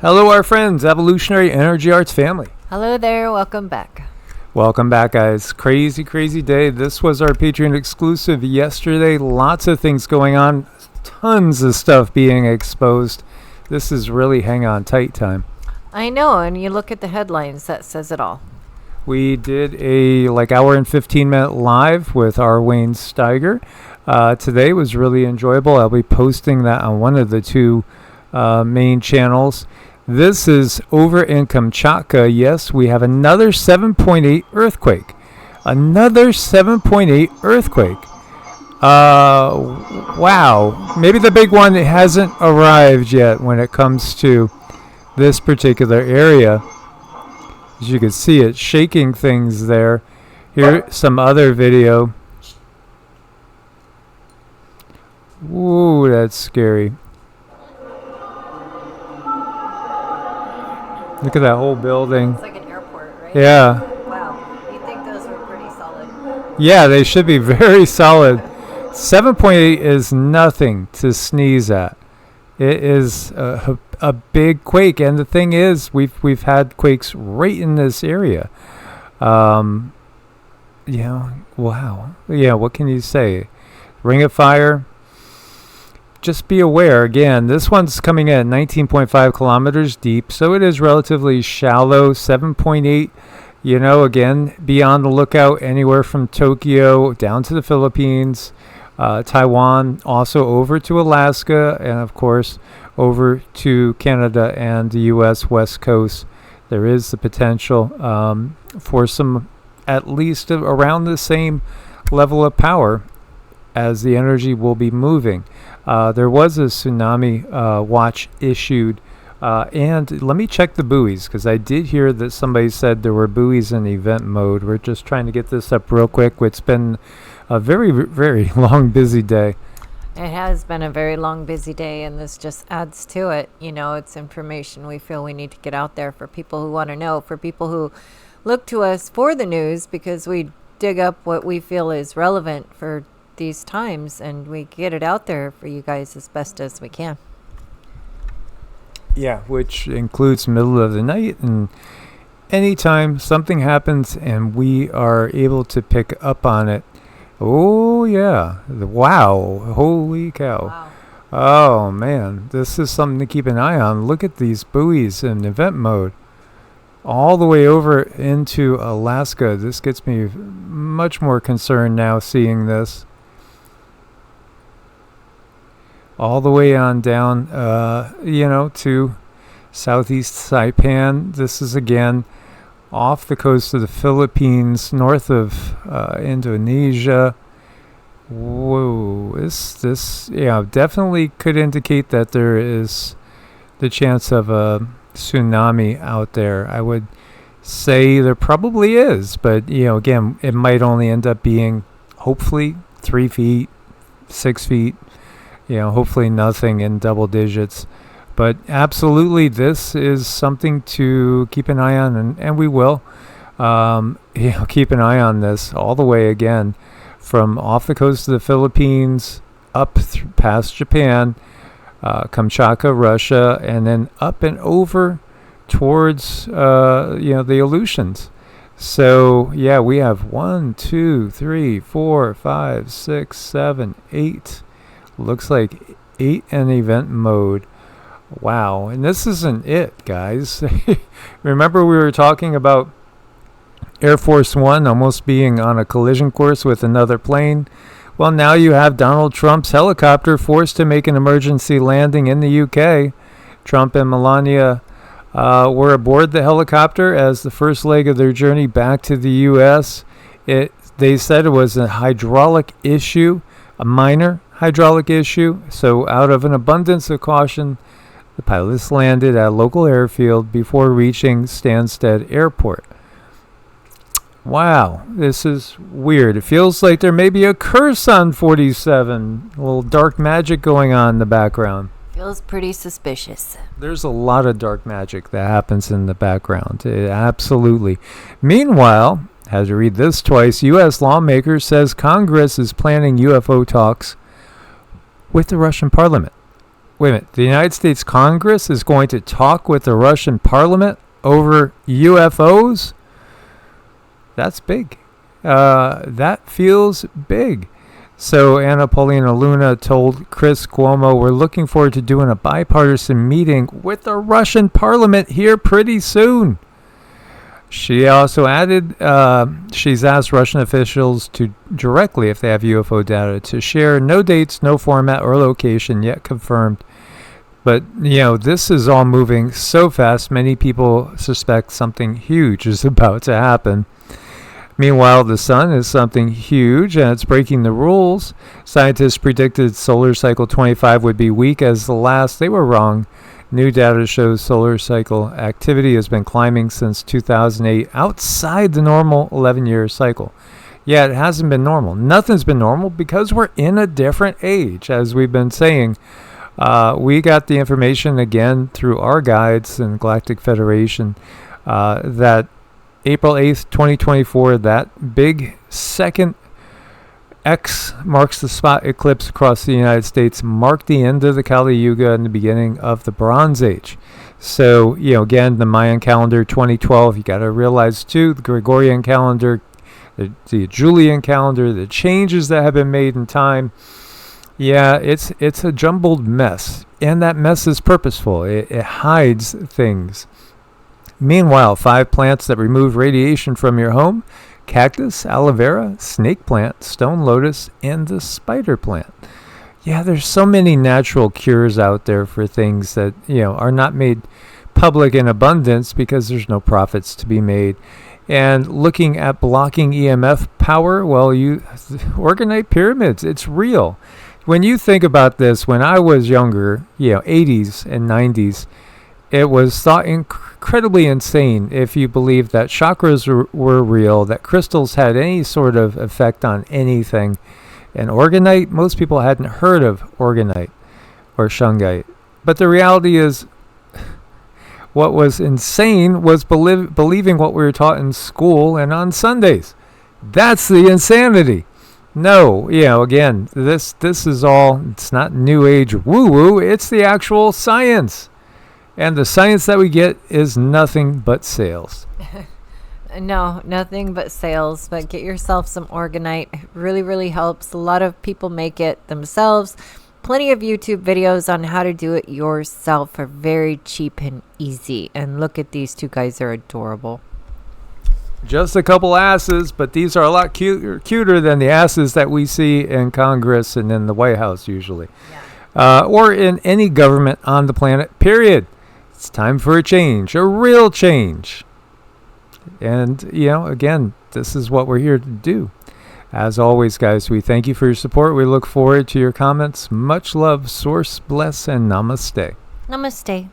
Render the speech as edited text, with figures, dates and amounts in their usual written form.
Hello, our friends, Evolutionary Energy Arts family. Hello there, welcome back. Welcome back, guys. Crazy day. This was our Patreon exclusive yesterday. Lots of things going on. Tons of stuff being exposed. This is really hang on tight time. I know, and you look at the headlines, that says it all. We did a hour and 15-minute live with our Wayne Steiger. Today was really enjoyable. I'll be posting that on one of the two main channels. This is over in Kamchatka. Yes, we have another 7.8 earthquake. Another 7.8 earthquake. Wow. Maybe the big one hasn't arrived yet when it comes to this particular area. As you can see, it's shaking things there. Here's some other video. Ooh, that's scary. Look at that whole building. It's like an airport, right? Yeah. Wow. You think those were pretty solid? Yeah, they should be very solid. 7.8 is nothing to sneeze at. It is a big quake, and the thing is, we've had quakes right in this area. Wow. Yeah, what can you say? Ring of Fire. Just be aware, again, this one's coming in at 19.5 kilometers deep, so it is relatively shallow. 7.8, again, be on the lookout anywhere from Tokyo down to the Philippines, Taiwan, also over to Alaska, and of course over to Canada and the U.S. West Coast. There is the potential for some, at least around the same level of power as the energy will be moving. There was a tsunami watch issued, and let me check the buoys, because I did hear that somebody said there were buoys in event mode. We're just trying to get this up real quick. It's been a very, very long, busy day. It has been a very long, busy day, and this just adds to it. It's information we feel we need to get out there for people who want to know, for people who look to us for the news, because we dig up what we feel is relevant for these times, and we get it out there for you guys as best as we can. Yeah, which includes middle of the night and anytime something happens and we are able to pick up on it. Oh yeah, wow, holy cow. Wow. Oh man, this is something to keep an eye on. Look at these buoys in event mode all the way over into Alaska. This gets me much more concerned now seeing this. All the way on down, to southeast Saipan. This is again off the coast of the Philippines, north of Indonesia. Whoa, this definitely could indicate that there is the chance of a tsunami out there. I would say there probably is, but again, it might only end up being hopefully 3 feet, 6 feet. Hopefully nothing in double digits. But absolutely, this is something to keep an eye on, and we will. Keep an eye on this all the way again from off the coast of the Philippines, up past Japan, Kamchatka, Russia, and then up and over towards, the Aleutians. So, yeah, we have 1, 2, 3, 4, 5, 6, 7, 8. Looks like 8 in event mode. Wow. And this isn't it, guys. Remember we were talking about Air Force One almost being on a collision course with another plane? Well, now you have Donald Trump's helicopter forced to make an emergency landing in the UK. Trump and Melania were aboard the helicopter as the first leg of their journey back to the U.S. They said it was a hydraulic issue, a minor hydraulic issue. So out of an abundance of caution, the pilots landed at a local airfield before reaching Stansted Airport. Wow, this is weird. It feels like there may be a curse on 47. A little dark magic going on in the background. Feels pretty suspicious. There's a lot of dark magic that happens in the background. Absolutely. Meanwhile, had to read this twice, U.S. lawmaker says Congress is planning UFO talks with the Russian parliament. wait a minute. The United States Congress is going to talk with the Russian Parliament over UFOs? That's big. That feels big. So Anna Paulina Luna told Chris Cuomo, we're looking forward to doing a bipartisan meeting with the Russian Parliament here pretty soon. She also added she's asked Russian officials to directly, if they have UFO data, to share no dates, no format, or location yet confirmed. But, this is all moving so fast, many people suspect something huge is about to happen. Meanwhile, the sun is something huge, and it's breaking the rules. Scientists predicted solar cycle 25 would be weak as the last. They were wrong. New data shows solar cycle activity has been climbing since 2008 outside the normal 11-year cycle. Yeah, it hasn't been normal. Nothing's been normal because we're in a different age, as we've been saying. We got the information again through our guides and Galactic Federation that April 8th, 2024, that big second X marks the spot eclipse across the United States marked the end of the Kali Yuga and the beginning of the Bronze Age. So, again, the Mayan calendar 2012, you got to realize too, the Gregorian calendar, the Julian calendar, the changes that have been made in time. Yeah, it's a jumbled mess, and that mess is purposeful. It hides things. Meanwhile, 5 plants that remove radiation from your home: cactus, aloe vera, snake plant, stone lotus, and the spider plant. Yeah, there's so many natural cures out there for things that, are not made public in abundance because there's no profits to be made. And looking at blocking EMF power, well, organite pyramids, it's real. When you think about this, when I was younger, 80s and 90s, it was thought incredibly insane if you believed that chakras were real, that crystals had any sort of effect on anything. And organite, most people hadn't heard of organite or shungite. But the reality is, what was insane was believing what we were taught in school and on Sundays. That's the insanity. No, again, this is all, it's not new age woo-woo, it's the actual science. And the science that we get is nothing but sales. No, nothing but sales. But get yourself some organite. It really, really helps. A lot of people make it themselves. Plenty of YouTube videos on how to do it yourself are very cheap and easy. And look at these 2 guys. They're adorable. Just a couple asses, but these are a lot cuter than the asses that we see in Congress and in the White House usually. Yeah. Or in any government on the planet, period. It's time for a change, a real change. And, again, this is what we're here to do. As always, guys, we thank you for your support. We look forward to your comments. Much love, source, bless, and namaste. Namaste.